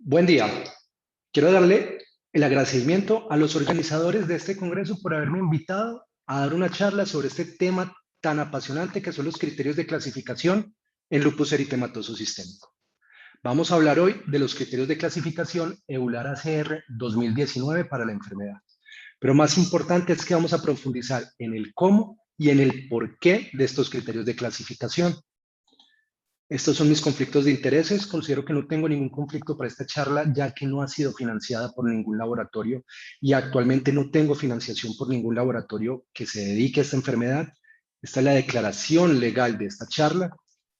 Buen día. Quiero darle el agradecimiento a los organizadores de este congreso por haberme invitado a dar una charla sobre este tema tan apasionante que son los criterios de clasificación en lupus eritematoso sistémico. Vamos a hablar hoy de los criterios de clasificación EULAR-ACR 2019 para la enfermedad. Pero más importante es que vamos a profundizar en el cómo y en el por qué de estos criterios de clasificación. Estos son mis conflictos de intereses. Considero que no tengo ningún conflicto para esta charla, ya que no ha sido financiada por ningún laboratorio y actualmente no tengo financiación por ningún laboratorio que se dedique a esta enfermedad. Esta es la declaración legal de esta charla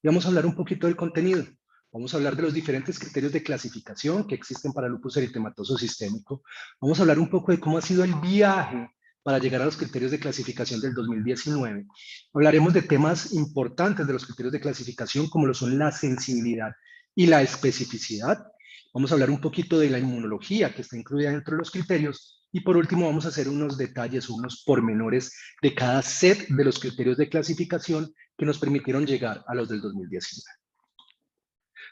y vamos a hablar un poquito del contenido. Vamos a hablar de los diferentes criterios de clasificación que existen para lupus eritematoso sistémico. Vamos a hablar un poco de cómo ha sido el viaje para llegar a los criterios de clasificación del 2019. Hablaremos de temas importantes de los criterios de clasificación, como lo son la sensibilidad y la especificidad. Vamos a hablar un poquito de la inmunología que está incluida dentro de los criterios. Y por último, vamos a hacer unos detalles, unos pormenores de cada set de los criterios de clasificación que nos permitieron llegar a los del 2019.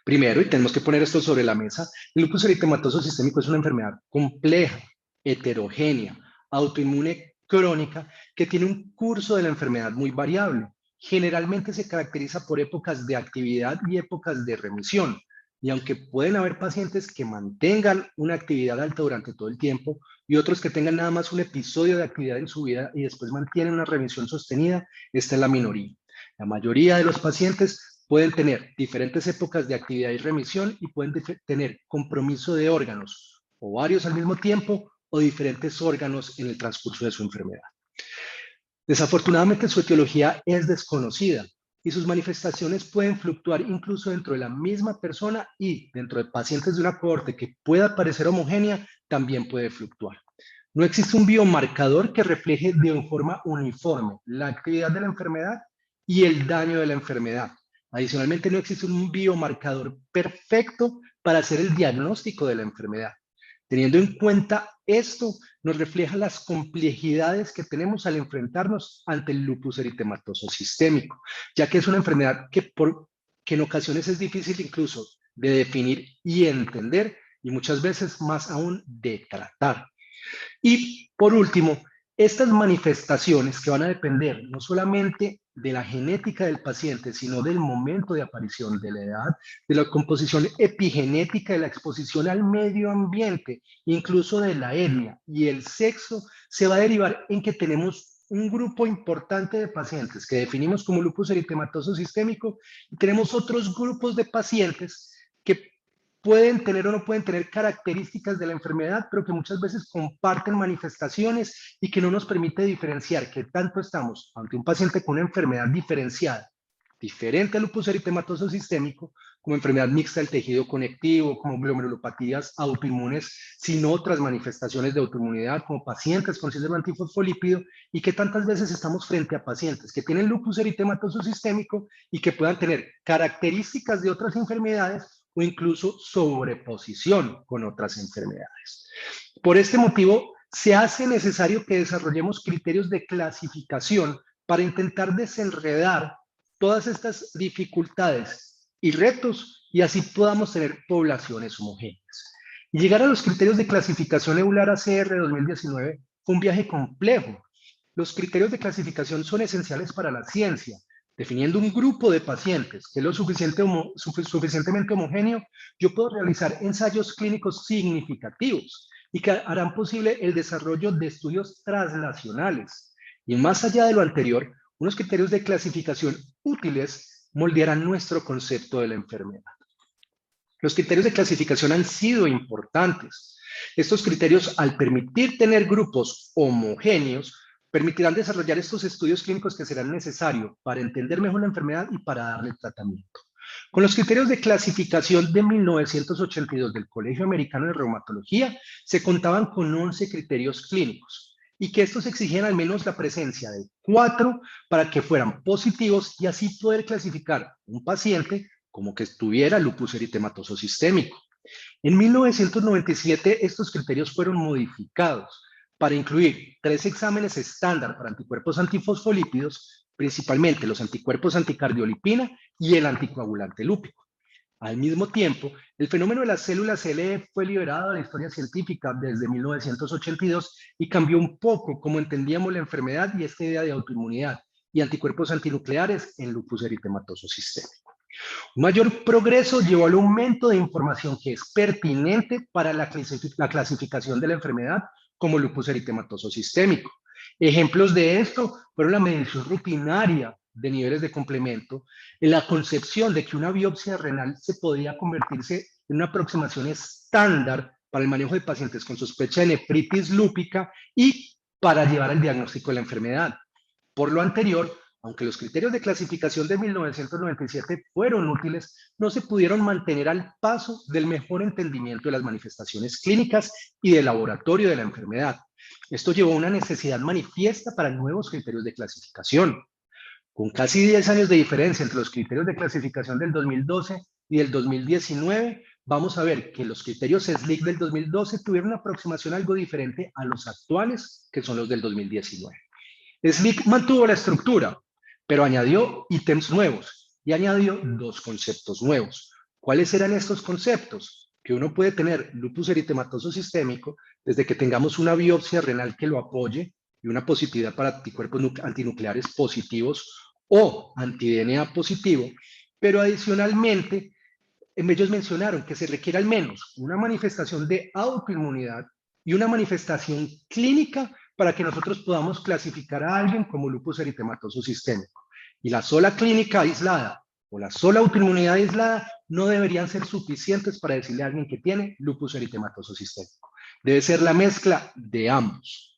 Primero, y tenemos que poner esto sobre la mesa, el lupus eritematoso sistémico es una enfermedad compleja, heterogénea, autoinmune crónica, que tiene un curso de la enfermedad muy variable. Generalmente se caracteriza por épocas de actividad y épocas de remisión. Y aunque pueden haber pacientes que mantengan una actividad alta durante todo el tiempo y otros que tengan nada más un episodio de actividad en su vida y después mantienen una remisión sostenida, esta es la minoría. La mayoría de los pacientes pueden tener diferentes épocas de actividad y remisión y pueden tener compromiso de órganos o varios al mismo tiempo o diferentes órganos en el transcurso de su enfermedad. Desafortunadamente su etiología es desconocida y sus manifestaciones pueden fluctuar incluso dentro de la misma persona y dentro de pacientes de una cohorte que pueda parecer homogénea, también puede fluctuar. No existe un biomarcador que refleje de forma uniforme la actividad de la enfermedad y el daño de la enfermedad. Adicionalmente, no existe un biomarcador perfecto para hacer el diagnóstico de la enfermedad. Teniendo en cuenta esto, nos refleja las complejidades que tenemos al enfrentarnos ante el lupus eritematoso sistémico, ya que es una enfermedad que en ocasiones es difícil incluso de definir y entender, y muchas veces más aún de tratar. Y por último, estas manifestaciones que van a depender no solamente de la genética del paciente, sino del momento de aparición, de la edad, de la composición epigenética, de la exposición al medio ambiente, incluso de la etnia y el sexo, se va a derivar en que tenemos un grupo importante de pacientes que definimos como lupus eritematoso sistémico y tenemos otros grupos de pacientes que pueden tener o no pueden tener características de la enfermedad, pero que muchas veces comparten manifestaciones y que no nos permite diferenciar que tanto estamos ante un paciente con una enfermedad diferenciada, diferente al lupus eritematoso sistémico, como enfermedad mixta del tejido conectivo, como glomerulopatías autoinmunes, sin otras manifestaciones de autoinmunidad, como pacientes con síndrome antifosfolípido, y que tantas veces estamos frente a pacientes que tienen lupus eritematoso sistémico y que puedan tener características de otras enfermedades o incluso sobreposición con otras enfermedades. Por este motivo, se hace necesario que desarrollemos criterios de clasificación para intentar desenredar todas estas dificultades y retos y así podamos tener poblaciones homogéneas. Y llegar a los criterios de clasificación EULAR-ACR 2019 fue un viaje complejo. Los criterios de clasificación son esenciales para la ciencia, definiendo un grupo de pacientes que es lo suficientemente homogéneo, yo puedo realizar ensayos clínicos significativos y que harán posible el desarrollo de estudios translacionales. Y más allá de lo anterior, unos criterios de clasificación útiles moldearán nuestro concepto de la enfermedad. Los criterios de clasificación han sido importantes. Estos criterios, al permitir tener grupos homogéneos, permitirán desarrollar estos estudios clínicos que serán necesarios para entender mejor la enfermedad y para darle tratamiento. Con los criterios de clasificación de 1982 del Colegio Americano de Reumatología, se contaban con 11 criterios clínicos y que estos exigían al menos la presencia de 4 para que fueran positivos y así poder clasificar un paciente como que tuviera lupus eritematoso sistémico. En 1997 estos criterios fueron modificados para incluir 3 exámenes estándar para anticuerpos antifosfolípidos, principalmente los anticuerpos anticardiolipina y el anticoagulante lúpico. Al mismo tiempo, el fenómeno de las células CLE fue liberado de la historia científica desde 1982 y cambió un poco cómo entendíamos la enfermedad y esta idea de autoinmunidad y anticuerpos antinucleares en lupus eritematoso sistémico. Un mayor progreso llevó al aumento de información que es pertinente para la clasificación de la enfermedad como lupus eritematoso sistémico. Ejemplos de esto fueron la medición rutinaria de niveles de complemento, en la concepción de que una biopsia renal se podía convertirse en una aproximación estándar para el manejo de pacientes con sospecha de nefritis lúpica y para llevar el diagnóstico de la enfermedad. Por lo anterior, aunque los criterios de clasificación de 1997 fueron útiles, no se pudieron mantener al paso del mejor entendimiento de las manifestaciones clínicas y del laboratorio de la enfermedad. Esto llevó a una necesidad manifiesta para nuevos criterios de clasificación. Con casi 10 años de diferencia entre los criterios de clasificación del 2012 y del 2019, vamos a ver que los criterios SLIC del 2012 tuvieron una aproximación algo diferente a los actuales, que son los del 2019. SLIC mantuvo la estructura, pero añadió ítems nuevos y añadió dos conceptos nuevos. ¿Cuáles eran estos conceptos? Que uno puede tener lupus eritematoso sistémico desde que tengamos una biopsia renal que lo apoye y una positividad para anticuerpos antinucleares positivos o anti-DNA positivo, pero adicionalmente ellos mencionaron que se requiere al menos una manifestación de autoinmunidad y una manifestación clínica para que nosotros podamos clasificar a alguien como lupus eritematoso sistémico. Y la sola clínica aislada o la sola autoinmunidad aislada no deberían ser suficientes para decirle a alguien que tiene lupus eritematoso sistémico. Debe ser la mezcla de ambos.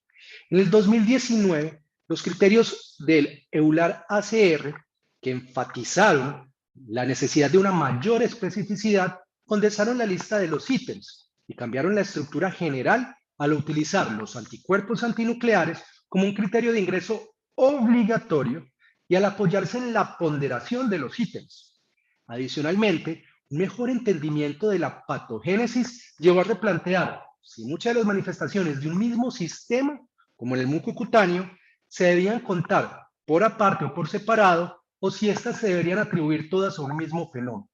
En el 2019, los criterios del EULAR-ACR, que enfatizaron la necesidad de una mayor especificidad, condensaron la lista de los ítems y cambiaron la estructura general al utilizar los anticuerpos antinucleares como un criterio de ingreso obligatorio y al apoyarse en la ponderación de los ítems. Adicionalmente, un mejor entendimiento de la patogénesis llevó a replantear si muchas de las manifestaciones de un mismo sistema, como en el mucocutáneo, se debían contar por aparte o por separado, o si éstas se deberían atribuir todas a un mismo fenómeno.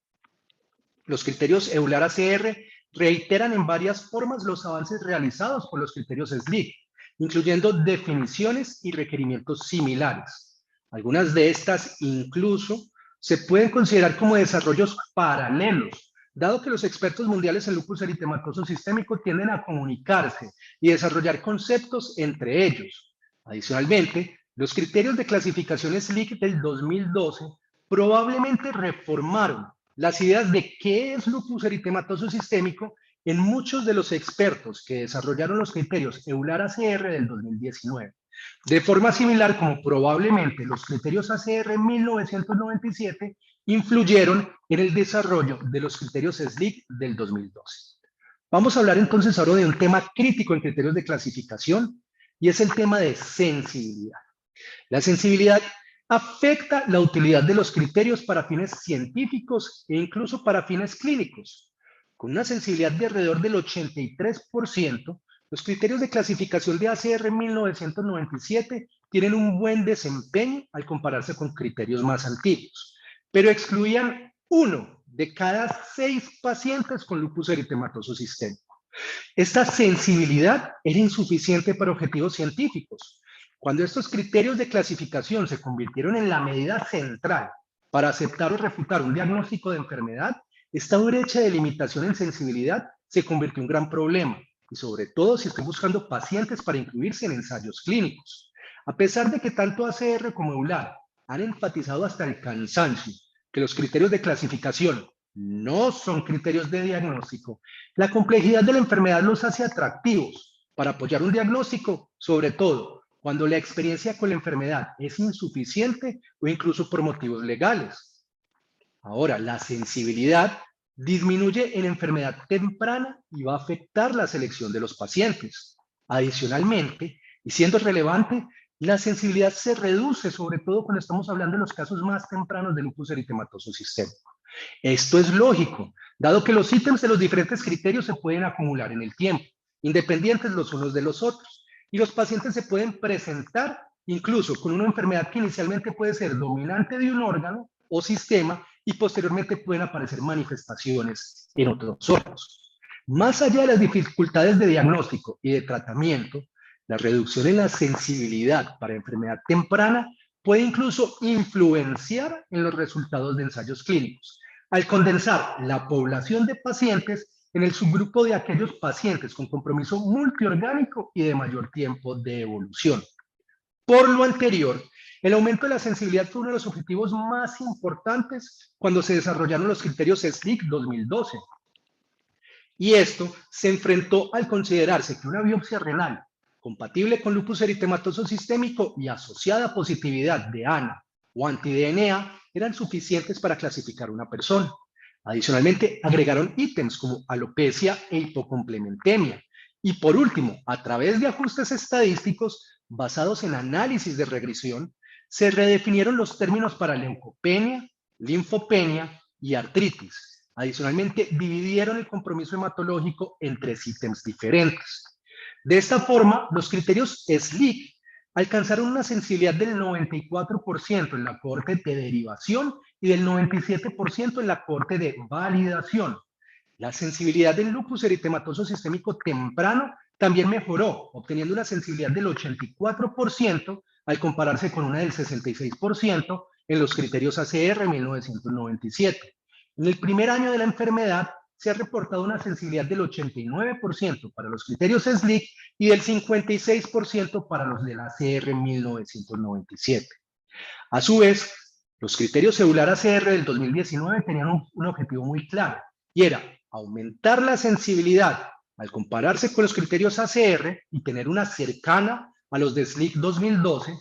Los criterios EULAR-ACR reiteran en varias formas los avances realizados por los criterios SLIC, incluyendo definiciones y requerimientos similares. Algunas de estas incluso se pueden considerar como desarrollos paralelos, dado que los expertos mundiales en lupus eritematoso sistémico tienden a comunicarse y desarrollar conceptos entre ellos. Adicionalmente, los criterios de clasificación SLIC del 2012 probablemente reformaron las ideas de qué es lupus eritematoso sistémico en muchos de los expertos que desarrollaron los criterios EULAR-ACR del 2019. De forma similar como probablemente los criterios ACR en 1997 influyeron en el desarrollo de los criterios SLIC del 2012. Vamos a hablar entonces ahora de un tema crítico en criterios de clasificación y es el tema de sensibilidad. La sensibilidad afecta la utilidad de los criterios para fines científicos e incluso para fines clínicos. Con una sensibilidad de alrededor del 83%, los criterios de clasificación de ACR en 1997 tienen un buen desempeño al compararse con criterios más antiguos, pero excluían 1 de cada 6 pacientes con lupus eritematoso sistémico. Esta sensibilidad era insuficiente para objetivos científicos. Cuando estos criterios de clasificación se convirtieron en la medida central para aceptar o refutar un diagnóstico de enfermedad, esta brecha de limitación en sensibilidad se convirtió en un gran problema, y sobre todo si estoy buscando pacientes para incluirse en ensayos clínicos. A pesar de que tanto ACR como EULAR han enfatizado hasta el cansancio que los criterios de clasificación no son criterios de diagnóstico, la complejidad de la enfermedad los hace atractivos para apoyar un diagnóstico, sobre todo cuando la experiencia con la enfermedad es insuficiente o incluso por motivos legales. Ahora, la sensibilidad disminuye en enfermedad temprana y va a afectar la selección de los pacientes. Adicionalmente, y siendo relevante, la sensibilidad se reduce, sobre todo cuando estamos hablando de los casos más tempranos de lupus eritematoso sistémico. Esto es lógico, dado que los ítems de los diferentes criterios se pueden acumular en el tiempo, independientes los unos de los otros, y los pacientes se pueden presentar incluso con una enfermedad que inicialmente puede ser dominante de un órgano o sistema y posteriormente pueden aparecer manifestaciones en otros órganos. Más allá de las dificultades de diagnóstico y de tratamiento, la reducción en la sensibilidad para enfermedad temprana puede incluso influenciar en los resultados de ensayos clínicos, al condensar la población de pacientes en el subgrupo de aquellos pacientes con compromiso multiorgánico y de mayor tiempo de evolución. Por lo anterior, el aumento de la sensibilidad fue uno de los objetivos más importantes cuando se desarrollaron los criterios SLIC 2012. Y esto se enfrentó al considerarse que una biopsia renal compatible con lupus eritematoso sistémico y asociada a positividad de ANA o anti-DNA eran suficientes para clasificar una persona. Adicionalmente, agregaron ítems como alopecia e hipocomplementemia. Y por último, a través de ajustes estadísticos basados en análisis de regresión, se redefinieron los términos para leucopenia, linfopenia y artritis. Adicionalmente, dividieron el compromiso hematológico en 3 ítems diferentes. De esta forma, los criterios SLIC alcanzaron una sensibilidad del 94% en la cohorte de derivación y del 97% en la cohorte de validación. La sensibilidad del lupus eritematoso sistémico temprano también mejoró, obteniendo una sensibilidad del 84% al compararse con una del 66% en los criterios ACR 1997. En el primer año de la enfermedad se ha reportado una sensibilidad del 89% para los criterios SLIC y del 56% para los del ACR 1997. A su vez, los criterios celular ACR del 2019 tenían un objetivo muy claro, y era aumentar la sensibilidad al compararse con los criterios ACR y tener una cercana a los de SLIC 2012,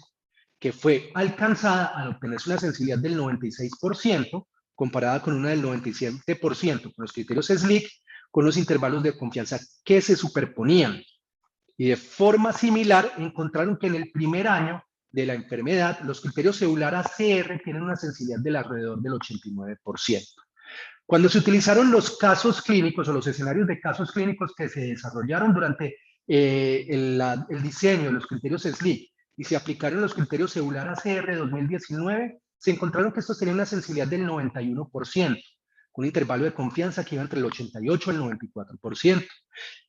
que fue alcanzada al obtenerse una sensibilidad del 96%, comparada con una del 97% con los criterios SLIC, con los intervalos de confianza que se superponían. Y de forma similar, encontraron que en el primer año de la enfermedad, los criterios celular ACR tienen una sensibilidad del alrededor del 89%. Cuando se utilizaron los casos clínicos o los escenarios de casos clínicos que se desarrollaron durante el diseño de los criterios SLIC y se aplicaron los criterios celular ACR 2019, se encontraron que estos tenían una sensibilidad del 91%, con un intervalo de confianza que iba entre el 88 y el 94%.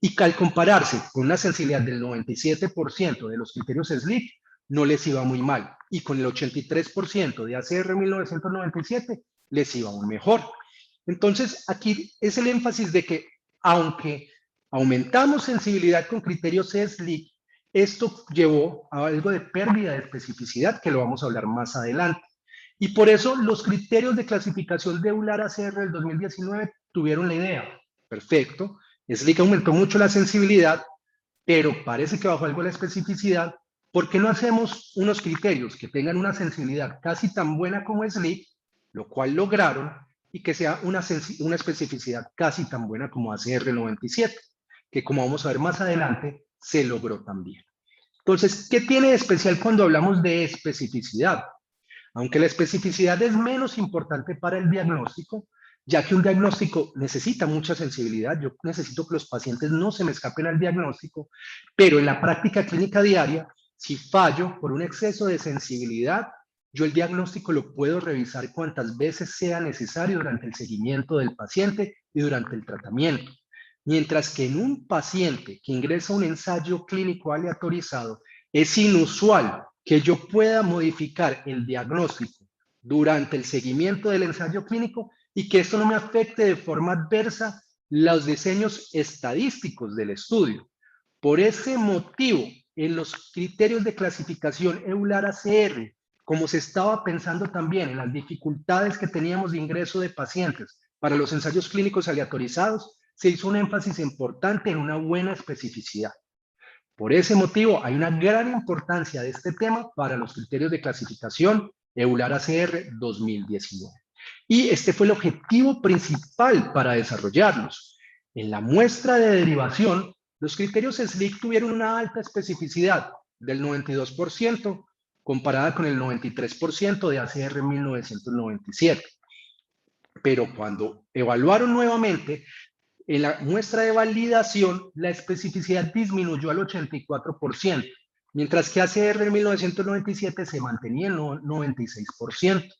Y que al compararse con una sensibilidad del 97% de los criterios SLIC, no les iba muy mal. Y con el 83% de ACR 1997, les iba aún mejor. Entonces, aquí es el énfasis de que, aunque aumentamos sensibilidad con criterios SLIC, esto llevó a algo de pérdida de especificidad, que lo vamos a hablar más adelante. Y por eso los criterios de clasificación de EULAR ACR del 2019 tuvieron la idea. Perfecto, SLIC aumentó mucho la sensibilidad, pero parece que bajó algo la especificidad. ¿Por qué no hacemos unos criterios que tengan una sensibilidad casi tan buena como SLIC, lo cual lograron, y que sea una especificidad casi tan buena como ACR 97, que como vamos a ver más adelante, se logró también? Entonces, ¿qué tiene de especial cuando hablamos de especificidad? Aunque la especificidad es menos importante para el diagnóstico, ya que un diagnóstico necesita mucha sensibilidad, yo necesito que los pacientes no se me escapen al diagnóstico, pero en la práctica clínica diaria, si fallo por un exceso de sensibilidad, yo el diagnóstico lo puedo revisar cuantas veces sea necesario durante el seguimiento del paciente y durante el tratamiento. Mientras que en un paciente que ingresa a un ensayo clínico aleatorizado, es inusual que yo pueda modificar el diagnóstico durante el seguimiento del ensayo clínico y que esto no me afecte de forma adversa los diseños estadísticos del estudio. Por ese motivo, en los criterios de clasificación EULAR-ACR, como se estaba pensando también en las dificultades que teníamos de ingreso de pacientes para los ensayos clínicos aleatorizados, se hizo un énfasis importante en una buena especificidad. Por ese motivo, hay una gran importancia de este tema para los criterios de clasificación EULAR-ACR 2019. Y este fue el objetivo principal para desarrollarlos. En la muestra de derivación, los criterios SLIC tuvieron una alta especificidad del 92%, comparada con el 93% de ACR 1997. Pero cuando evaluaron nuevamente, en la muestra de validación, la especificidad disminuyó al 84%, mientras que ACR en 1997 se mantenía en 96%.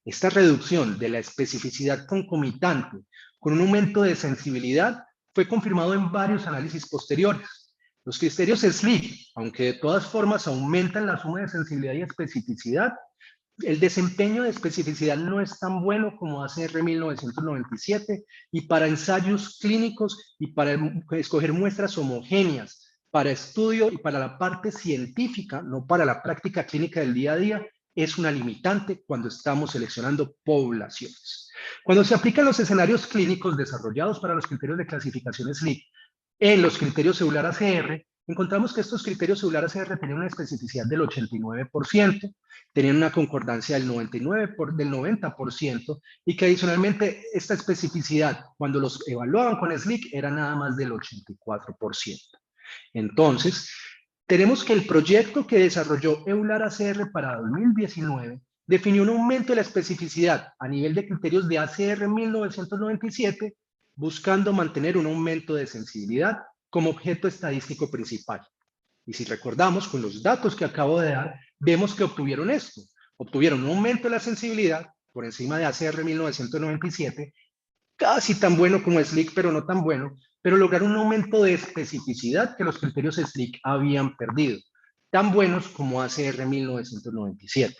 Esta reducción de la especificidad concomitante con un aumento de sensibilidad fue confirmado en varios análisis posteriores. Los criterios SLIC, aunque de todas formas aumentan la suma de sensibilidad y especificidad, el desempeño de especificidad no es tan bueno como ACR 1997 y para ensayos clínicos y para escoger muestras homogéneas para estudio y para la parte científica, no para la práctica clínica del día a día, es una limitante cuando estamos seleccionando poblaciones. Cuando se aplican los escenarios clínicos desarrollados para los criterios de clasificación SLIC en los criterios celular ACR, encontramos que estos criterios celular ACR tenían una especificidad del 89%, tenían una concordancia del 90% y que adicionalmente esta especificidad, cuando los evaluaban con SLIC, era nada más del 84%. Entonces, tenemos que el proyecto que desarrolló EULAR ACR para 2019 definió un aumento de la especificidad a nivel de criterios de ACR 1997, buscando mantener un aumento de sensibilidad como objeto estadístico principal. Y si recordamos, con los datos que acabo de dar, vemos que obtuvieron esto. Obtuvieron un aumento de la sensibilidad por encima de ACR 1997, casi tan bueno como SLIC, pero no tan bueno, pero lograron un aumento de especificidad que los criterios SLIC habían perdido, tan buenos como ACR 1997.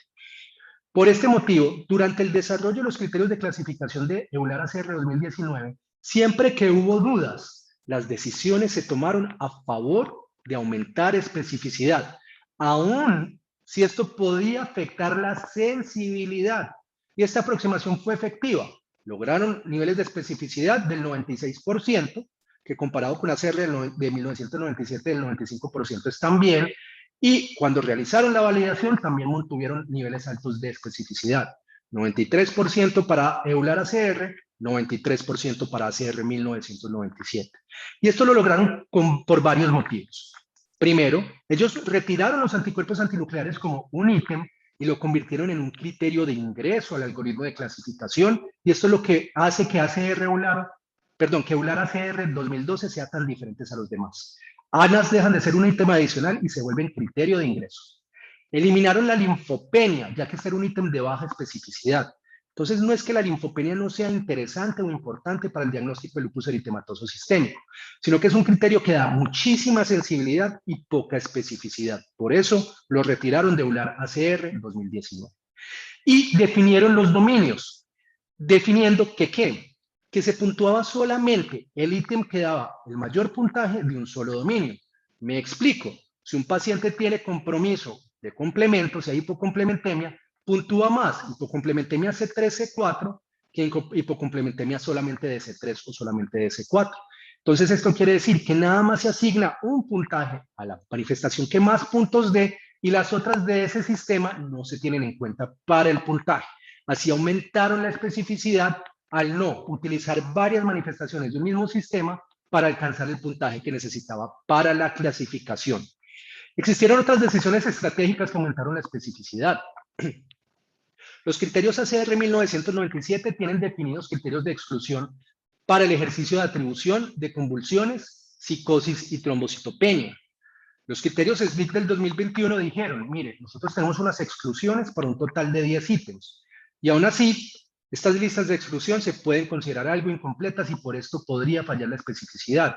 Por este motivo, durante el desarrollo de los criterios de clasificación de EULAR ACR 2019, siempre que hubo dudas, las decisiones se tomaron a favor de aumentar especificidad, aun si esto podía afectar la sensibilidad. Y esta aproximación fue efectiva. Lograron niveles de especificidad del 96%, que comparado con ACR de 1997 del 95% están bien, y cuando realizaron la validación también mantuvieron niveles altos de especificidad. 93% para EULAR ACR, 93% para ACR 1997. Y esto lo lograron por varios motivos. Primero, ellos retiraron los anticuerpos antinucleares como un ítem y lo convirtieron en un criterio de ingreso al algoritmo de clasificación, y esto es lo que hace que EULAR ACR 2012 sea tan diferentes a los demás. ANAS dejan de ser un ítem adicional y se vuelven criterio de ingreso. Eliminaron la linfopenia, ya que este era un ítem de baja especificidad. Entonces, no es que la linfopenia no sea interesante o importante para el diagnóstico de lupus eritematoso sistémico, sino que es un criterio que da muchísima sensibilidad y poca especificidad. Por eso lo retiraron de EULAR ACR en 2019. Y definieron los dominios, definiendo que se puntuaba solamente el ítem que daba el mayor puntaje de un solo dominio. Me explico. Si un paciente tiene compromiso de complementos, si hay hipocomplementemia, puntúa más hipocomplementemia C3, C4 que hipocomplementemia solamente de C3 o solamente de C4. Entonces, esto quiere decir que nada más se asigna un puntaje a la manifestación que más puntos dé y las otras de ese sistema no se tienen en cuenta para el puntaje. Así aumentaron la especificidad al no utilizar varias manifestaciones de un mismo sistema para alcanzar el puntaje que necesitaba para la clasificación. Existieron otras decisiones estratégicas que aumentaron la especificidad. Los criterios ACR 1997 tienen definidos criterios de exclusión para el ejercicio de atribución de convulsiones, psicosis y trombocitopenia. Los criterios SLIC del 2021 dijeron, mire, nosotros tenemos unas exclusiones para un total de 10 ítems. Y aún así, estas listas de exclusión se pueden considerar algo incompletas y por esto podría fallar la especificidad.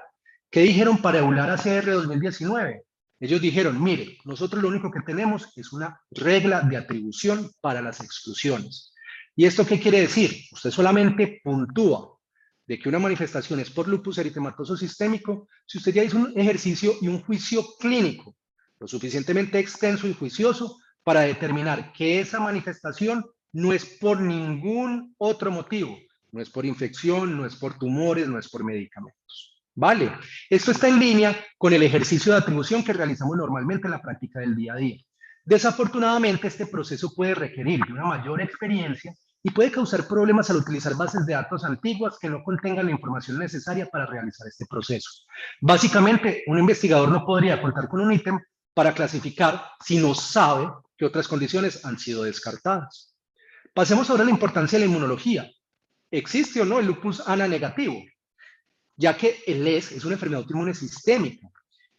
¿Qué dijeron para EULAR ACR 2019? Ellos dijeron, mire, nosotros lo único que tenemos es una regla de atribución para las exclusiones. ¿Y esto qué quiere decir? Usted solamente puntúa de que una manifestación es por lupus eritematoso sistémico si usted ya hizo un ejercicio y un juicio clínico lo suficientemente extenso y juicioso para determinar que esa manifestación no es por ningún otro motivo, no es por infección, no es por tumores, no es por medicamentos. Vale, esto está en línea con el ejercicio de atribución que realizamos normalmente en la práctica del día a día. Desafortunadamente, este proceso puede requerir de una mayor experiencia y puede causar problemas al utilizar bases de datos antiguas que no contengan la información necesaria para realizar este proceso. Básicamente, un investigador no podría contar con un ítem para clasificar si no sabe que otras condiciones han sido descartadas. Pasemos ahora a la importancia de la inmunología. ¿Existe o no el lupus ANA negativo? Ya que el LES es una enfermedad autoinmune sistémica.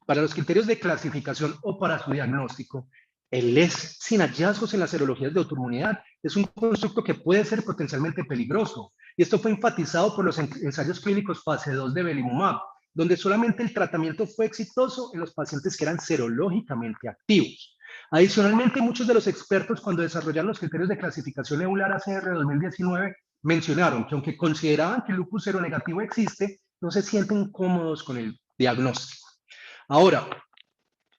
Para los criterios de clasificación o para su diagnóstico, el LES sin hallazgos en las serologías de autoinmunidad es un constructo que puede ser potencialmente peligroso, y esto fue enfatizado por los ensayos clínicos fase 2 de belimumab, donde solamente el tratamiento fue exitoso en los pacientes que eran serológicamente activos. Adicionalmente, muchos de los expertos, cuando desarrollaron los criterios de clasificación EULAR ACR 2019, mencionaron que aunque consideraban que el lupus seronegativo existe, no se sienten cómodos con el diagnóstico. Ahora,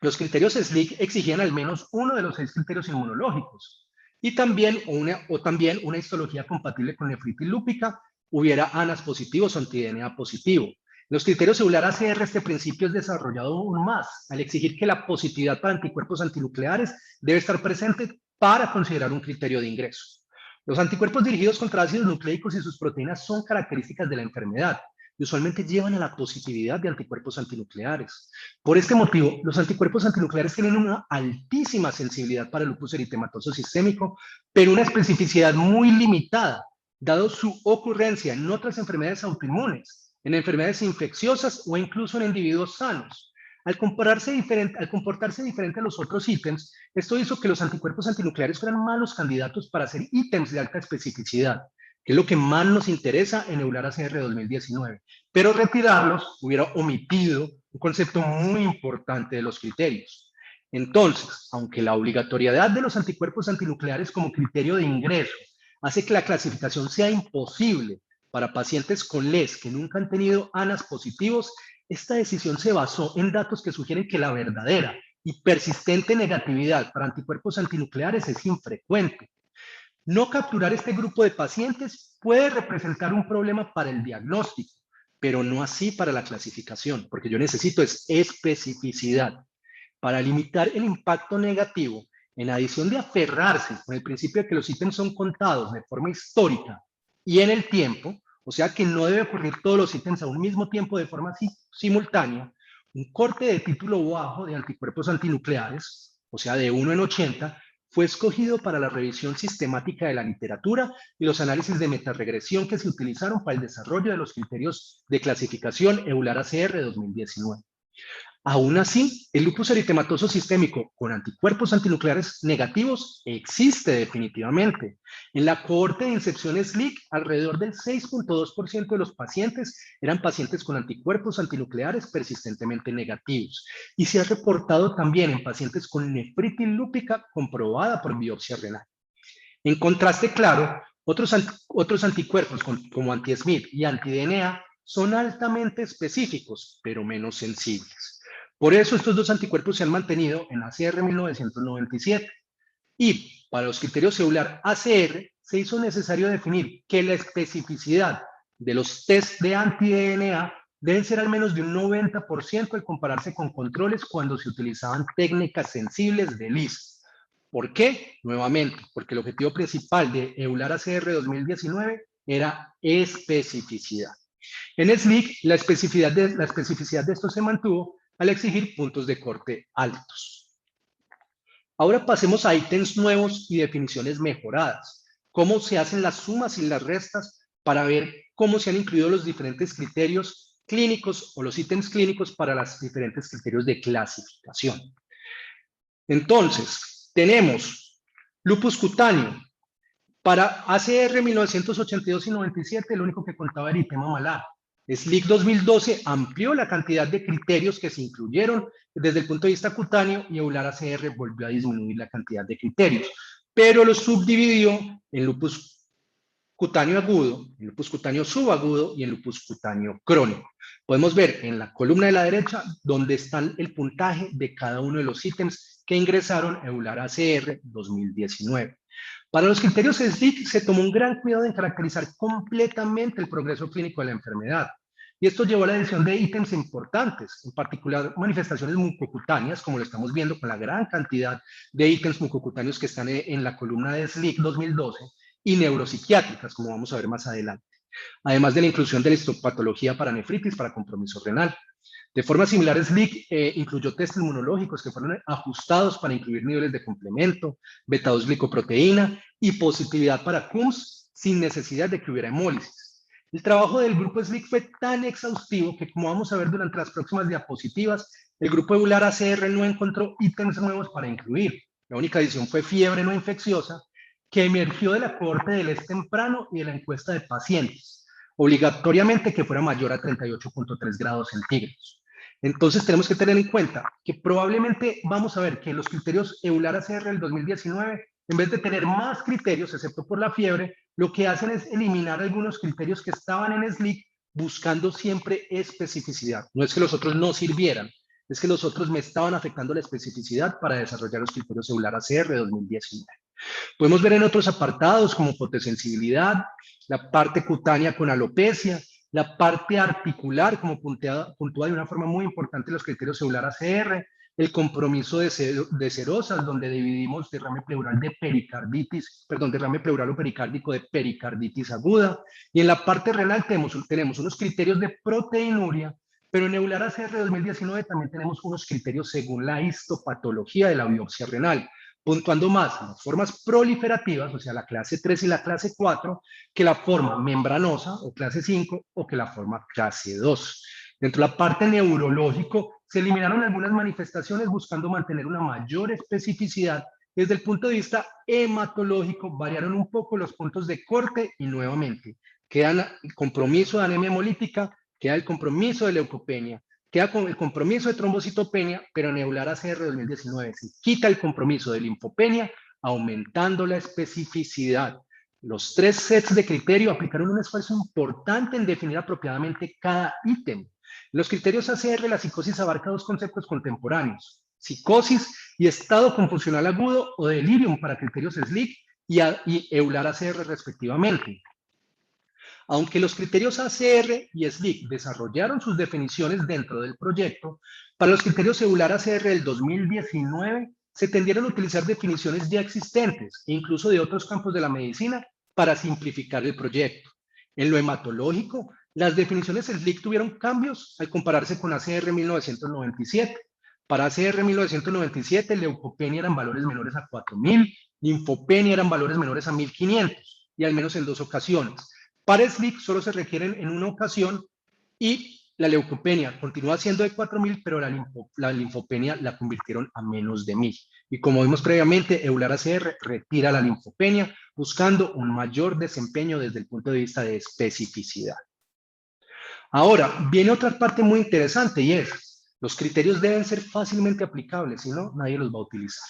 los criterios SLIC exigían al menos uno de los 6 criterios inmunológicos y también una histología compatible con nefritis lúpica, hubiera ANAS positivos o anti-DNA positivo. Los criterios EULAR ACR, este principio es desarrollado aún más al exigir que la positividad para anticuerpos antinucleares debe estar presente para considerar un criterio de ingreso. Los anticuerpos dirigidos contra ácidos nucleicos y sus proteínas son características de la enfermedad y usualmente llevan a la positividad de anticuerpos antinucleares. Por este motivo, los anticuerpos antinucleares tienen una altísima sensibilidad para el lupus eritematoso sistémico, pero una especificidad muy limitada, dado su ocurrencia en otras enfermedades autoinmunes, en enfermedades infecciosas o incluso en individuos sanos. Al comportarse diferente a los otros ítems, esto hizo que los anticuerpos antinucleares fueran malos candidatos para ser ítems de alta especificidad, que es lo que más nos interesa en EULAR ACR 2019. Pero retirarlos hubiera omitido un concepto muy importante de los criterios. Entonces, aunque la obligatoriedad de los anticuerpos antinucleares como criterio de ingreso hace que la clasificación sea imposible para pacientes con LES que nunca han tenido ANAS positivos, esta decisión se basó en datos que sugieren que la verdadera y persistente negatividad para anticuerpos antinucleares es infrecuente. No capturar este grupo de pacientes puede representar un problema para el diagnóstico, pero no así para la clasificación, porque yo necesito especificidad. Para limitar el impacto negativo, en adición de aferrarse con el principio de que los ítems son contados de forma histórica y en el tiempo, o sea que no debe ocurrir todos los ítems a un mismo tiempo de forma simultánea, un corte de título bajo de anticuerpos antinucleares, o sea de 1 en 80, fue escogido para la revisión sistemática de la literatura y los análisis de metaregresión que se utilizaron para el desarrollo de los criterios de clasificación EULAR ACR 2019. Aún así, el lupus eritematoso sistémico con anticuerpos antinucleares negativos existe definitivamente. En la cohorte de incepción SLIC, alrededor del 6.2% de los pacientes eran pacientes con anticuerpos antinucleares persistentemente negativos. Y se ha reportado también en pacientes con nefritis lúpica comprobada por biopsia renal. En contraste, claro, otros anticuerpos como anti-SMID y anti-DNA son altamente específicos, pero menos sensibles. Por eso estos dos anticuerpos se han mantenido en ACR 1997. Y para los criterios EULAR ACR se hizo necesario definir que la especificidad de los test de anti-DNA deben ser al menos de un 90% al compararse con controles cuando se utilizaban técnicas sensibles de LIS. ¿Por qué? Nuevamente, porque el objetivo principal de EULAR ACR 2019 era especificidad. En SLIC, la especificidad de esto se mantuvo al exigir puntos de corte altos. Ahora pasemos a ítems nuevos y definiciones mejoradas. ¿Cómo se hacen las sumas y las restas para ver cómo se han incluido los diferentes criterios clínicos o los ítems clínicos para los diferentes criterios de clasificación? Entonces, tenemos lupus cutáneo. Para ACR 1982 y 97, el único que contaba era eritema malar. SLIC 2012 amplió la cantidad de criterios que se incluyeron desde el punto de vista cutáneo y EULAR ACR volvió a disminuir la cantidad de criterios, pero lo subdividió en lupus cutáneo agudo, en lupus cutáneo subagudo y en lupus cutáneo crónico. Podemos ver en la columna de la derecha donde están el puntaje de cada uno de los ítems que ingresaron a EULAR ACR 2019. Para los criterios SLIC se tomó un gran cuidado en caracterizar completamente el progreso clínico de la enfermedad. Y esto llevó a la adición de ítems importantes, en particular manifestaciones mucocutáneas, como lo estamos viendo con la gran cantidad de ítems mucocutáneos que están en la columna de SLIC 2012, y neuropsiquiátricas, como vamos a ver más adelante. Además de la inclusión de la histopatología para nefritis para compromiso renal. De forma similar, SLIC incluyó test inmunológicos que fueron ajustados para incluir niveles de complemento, beta-2-glicoproteína y positividad para CUMS sin necesidad de que hubiera hemólisis. El trabajo del grupo SLIC fue tan exhaustivo que, como vamos a ver durante las próximas diapositivas, el grupo EULAR ACR no encontró ítems nuevos para incluir. La única adición fue fiebre no infecciosa, que emergió de la cohorte del ES temprano y de la encuesta de pacientes, obligatoriamente que fuera mayor a 38.3 grados centígrados. Entonces tenemos que tener en cuenta que probablemente vamos a ver que los criterios EULAR-ACR del 2019, en vez de tener más criterios, excepto por la fiebre, lo que hacen es eliminar algunos criterios que estaban en SLIC buscando siempre especificidad. No es que los otros no sirvieran, es que los otros me estaban afectando la especificidad para desarrollar los criterios EULAR-ACR de 2019. Podemos ver en otros apartados como fotosensibilidad, la parte cutánea con alopecia, la parte articular como puntúa de una forma muy importante los criterios EULAR-ACR, el compromiso de serosas, donde dividimos derrame pleural de pericarditis, perdón, derrame pleural o pericárdico de pericarditis aguda, y en la parte renal tenemos unos criterios de proteinuria, pero en EULAR-ACR 2019 también tenemos unos criterios según la histopatología de la biopsia renal, puntuando más las formas proliferativas, o sea, la clase 3 y la clase 4, que la forma membranosa, o clase 5, o que la forma clase 2. Dentro de la parte neurológico, se eliminaron algunas manifestaciones buscando mantener una mayor especificidad. Desde el punto de vista hematológico, variaron un poco los puntos de corte y nuevamente quedan el compromiso de anemia hemolítica, queda el compromiso de leucopenia, queda con el compromiso de trombocitopenia, pero en EULAR-ACR 2019 se quita el compromiso de linfopenia, aumentando la especificidad. Los 3 sets de criterio aplicaron un esfuerzo importante en definir apropiadamente cada ítem. Los criterios ACR, la psicosis abarca 2 conceptos contemporáneos: psicosis y estado confusional agudo o delirium para criterios SLIC y EULAR-ACR respectivamente. Aunque los criterios ACR y SLIC desarrollaron sus definiciones dentro del proyecto, para los criterios EULAR-ACR del 2019 se tendieron a utilizar definiciones ya existentes e incluso de otros campos de la medicina para simplificar el proyecto. En lo hematológico, las definiciones SLIC tuvieron cambios al compararse con ACR 1997. Para ACR 1997, leucopenia eran valores menores a 4.000, linfopenia eran valores menores a 1.500, y al menos en 2 ocasiones. Para SLIC solo se requieren en una ocasión y la leucopenia continúa siendo de 4.000, pero la linfopenia la convirtieron a menos de 1.000. Y como vimos previamente, EULAR-ACR retira la linfopenia buscando un mayor desempeño desde el punto de vista de especificidad. Ahora, viene otra parte muy interesante y es, los criterios deben ser fácilmente aplicables, si no, nadie los va a utilizar.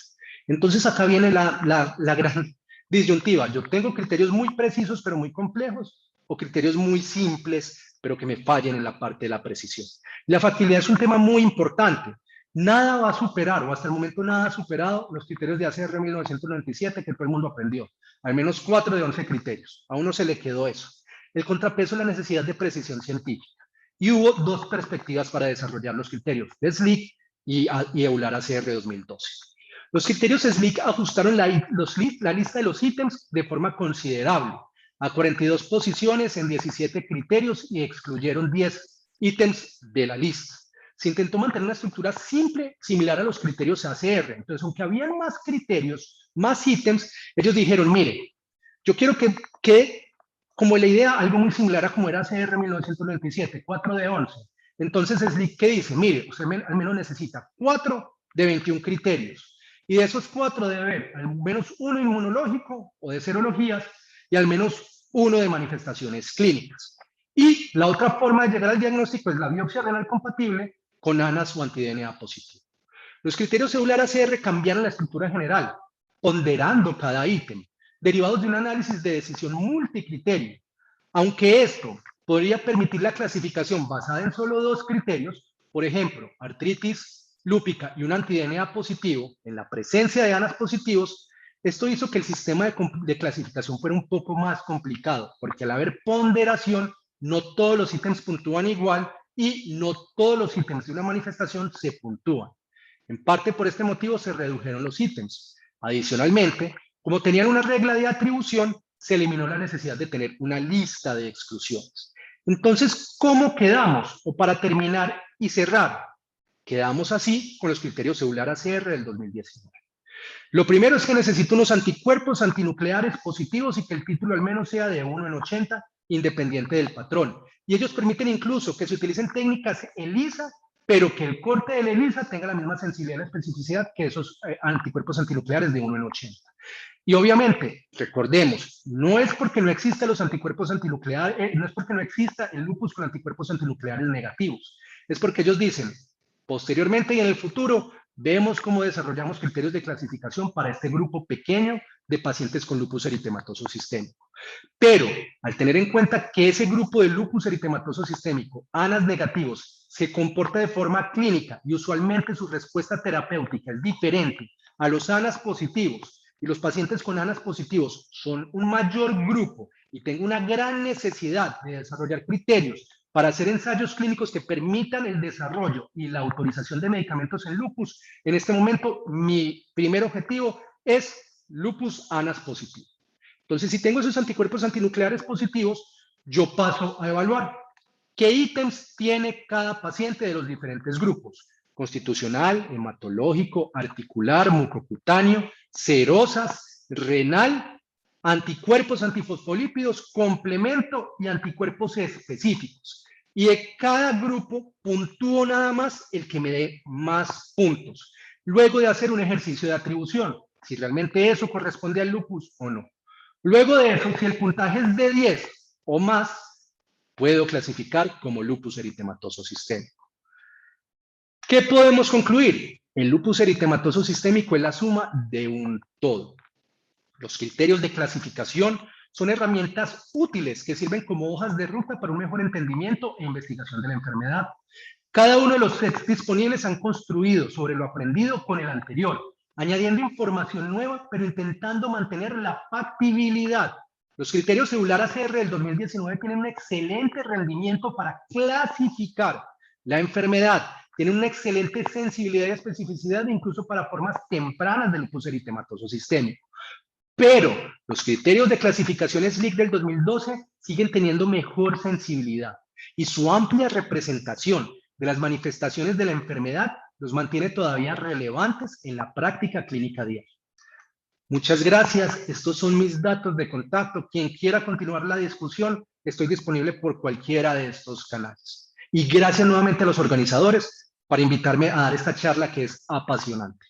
Entonces acá viene la gran disyuntiva. Yo tengo criterios muy precisos pero muy complejos o criterios muy simples pero que me fallen en la parte de la precisión. La factibilidad es un tema muy importante. Nada va a superar, o hasta el momento nada ha superado los criterios de ACR 1997 que todo el mundo aprendió. Al menos 4 de 11 criterios. A uno se le quedó eso. El contrapeso es la necesidad de precisión científica. Y hubo 2 perspectivas para desarrollar los criterios de SLIC y EULAR-ACR 2012. Los criterios SLIC ajustaron la lista de los ítems de forma considerable, a 42 posiciones en 17 criterios y excluyeron 10 ítems de la lista. Se intentó mantener una estructura simple, similar a los criterios ACR. Entonces, aunque habían más criterios, más ítems, ellos dijeron, mire, yo quiero que como la idea, algo muy similar a como era ACR 1997, 4 de 11. Entonces, SLIC, ¿qué dice? Mire, usted al menos necesita 4 de 21 criterios. Y de esos 4 debe haber al menos 1 inmunológico o de serologías y al menos 1 de manifestaciones clínicas. Y la otra forma de llegar al diagnóstico es la biopsia renal compatible con ANAS o anti-DNA positivo. Los criterios EULAR-ACR cambiaron la estructura general, ponderando cada ítem, derivados de un análisis de decisión multicriterio. Aunque esto podría permitir la clasificación basada en solo 2 criterios, por ejemplo, artritis lúpica y un anti-DNA positivo, en la presencia de ANAS positivos, esto hizo que el sistema de clasificación fuera un poco más complicado, porque al haber ponderación, no todos los ítems puntúan igual y no todos los ítems de una manifestación se puntúan. En parte por este motivo se redujeron los ítems. Adicionalmente, como tenían una regla de atribución, se eliminó la necesidad de tener una lista de exclusiones. Entonces, ¿cómo quedamos? O para terminar y cerrar, quedamos así con los criterios EULAR-ACR del 2019. Lo primero es que necesito unos anticuerpos antinucleares positivos y que el título al menos sea de 1 en 80, independiente del patrón. Y ellos permiten incluso que se utilicen técnicas ELISA pero que el corte de la ELISA tenga la misma sensibilidad y especificidad que esos anticuerpos antinucleares de 1 en 80. Y obviamente, recordemos, no es porque no existan los anticuerpos antinucleares, no es porque no exista el lupus con anticuerpos antinucleares negativos, es porque ellos dicen, posteriormente y en el futuro, vemos cómo desarrollamos criterios de clasificación para este grupo pequeño de pacientes con lupus eritematoso sistémico. Pero al tener en cuenta que ese grupo de lupus eritematoso sistémico, ANAS negativos, se comporta de forma clínica y usualmente su respuesta terapéutica es diferente a los ANAS positivos, y los pacientes con ANAS positivos son un mayor grupo y tengo una gran necesidad de desarrollar criterios para hacer ensayos clínicos que permitan el desarrollo y la autorización de medicamentos en lupus, en este momento mi primer objetivo es lupus ANAS positivo. Entonces, si tengo esos anticuerpos antinucleares positivos, yo paso a evaluar qué ítems tiene cada paciente de los diferentes grupos: constitucional, hematológico, articular, mucocutáneo, serosas, renal, anticuerpos antifosfolípidos, complemento y anticuerpos específicos. Y de cada grupo puntúo nada más el que me dé más puntos, luego de hacer un ejercicio de atribución, si realmente eso corresponde al lupus o no. Luego de eso, si el puntaje es de 10 o más, puedo clasificar como lupus eritematoso sistémico. ¿Qué podemos concluir? El lupus eritematoso sistémico es la suma de un todo. Los criterios de clasificación son herramientas útiles que sirven como hojas de ruta para un mejor entendimiento e investigación de la enfermedad. Cada uno de los sets disponibles han construido sobre lo aprendido con el anterior, añadiendo información nueva, pero intentando mantener la factibilidad. Los criterios celular ACR del 2019 tienen un excelente rendimiento para clasificar la enfermedad, tienen una excelente sensibilidad y especificidad incluso para formas tempranas del lupus eritematoso sistémico. Pero los criterios de clasificación SLIC del 2012 siguen teniendo mejor sensibilidad y su amplia representación de las manifestaciones de la enfermedad los mantiene todavía relevantes en la práctica clínica diaria. Muchas gracias. Estos son mis datos de contacto. Quien quiera continuar la discusión, estoy disponible por cualquiera de estos canales. Y gracias nuevamente a los organizadores por invitarme a dar esta charla que es apasionante.